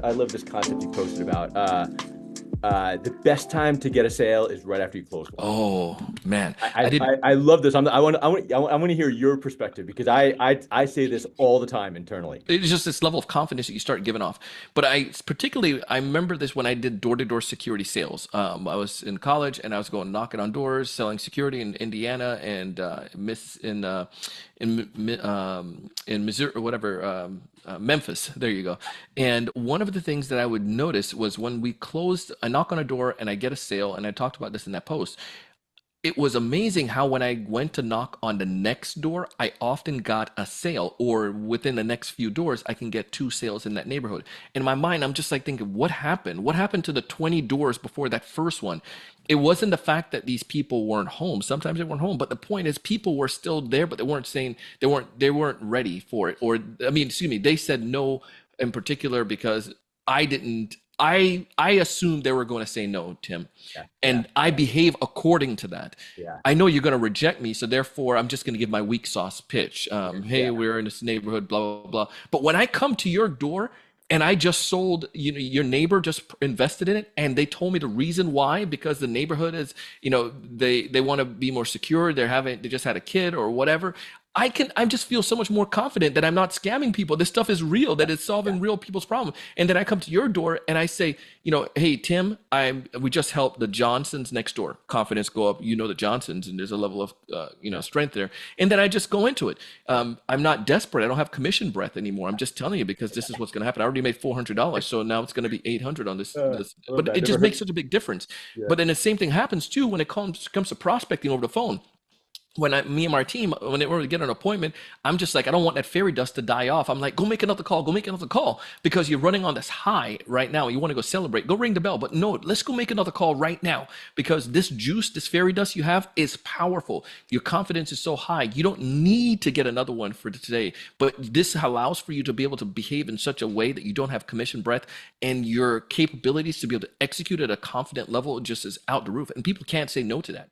I love this concept you posted about. The best time to get a sale is right after you close one. Oh man, I I did. I, I love this. I want to hear your perspective because I say this all the time internally. It's just this level of confidence that you start giving off. But I remember this when I did door-to-door security sales. I was in college and I was going knocking on doors, selling security in Indiana and in Missouri or whatever, Memphis. There you go. And one of the things that I would notice was when we closed, I knock on a door and I get a sale, and I talked about this in that post. It was amazing how when I went to knock on the next door, I often got a sale, or within the next few doors, I can get two sales in that neighborhood. In my mind, I'm just like thinking, what happened? What happened to the 20 doors before that first one? It wasn't the fact that these people weren't home. Sometimes they weren't home, but the point is people were still there, but they weren't saying they weren't ready for it. Or I mean, excuse me, they said no in particular because I didn't I assumed they were going to say no, Tim, Yeah, yeah, and I behave according to that. yeah, I know you're going to reject me, so therefore I'm just going to give my weak sauce pitch. Hey, yeah. we're in this neighborhood, blah blah blah. But when I come to your door and I just sold, your neighbor just invested in it, and they told me the reason why, because the neighborhood is, they want to be more secure. They just had a kid or whatever. I just feel so much more confident that I'm not scamming people. This stuff is real, that it's Yeah. solving real people's problems. And then I come to your door and I say, hey Tim, we just helped the Johnsons next door. Confidence go up. You know the Johnsons, and there's a level of strength there. And then I just go into it. I'm not desperate. I don't have commission breath anymore. I'm just telling you because this is what's going to happen. I already made $400, so now it's going to be 800 on this. This, I love but that. it Never just heard. makes such a big difference. Yeah, But then the same thing happens too when it comes to prospecting over the phone. Me and my team, when they were to get an appointment, I'm just like, I don't want that fairy dust to die off. I'm like, go make another call, go make another call, because you're running on this high right now. You want to go celebrate, go ring the bell. But no, let's go make another call right now, because this juice, this fairy dust you have is powerful. Your confidence is so high. You don't need to get another one for today. But this allows for you to be able to behave in such a way that you don't have commission breath, and your capabilities to be able to execute at a confident level just is out the roof. And people can't say no to that.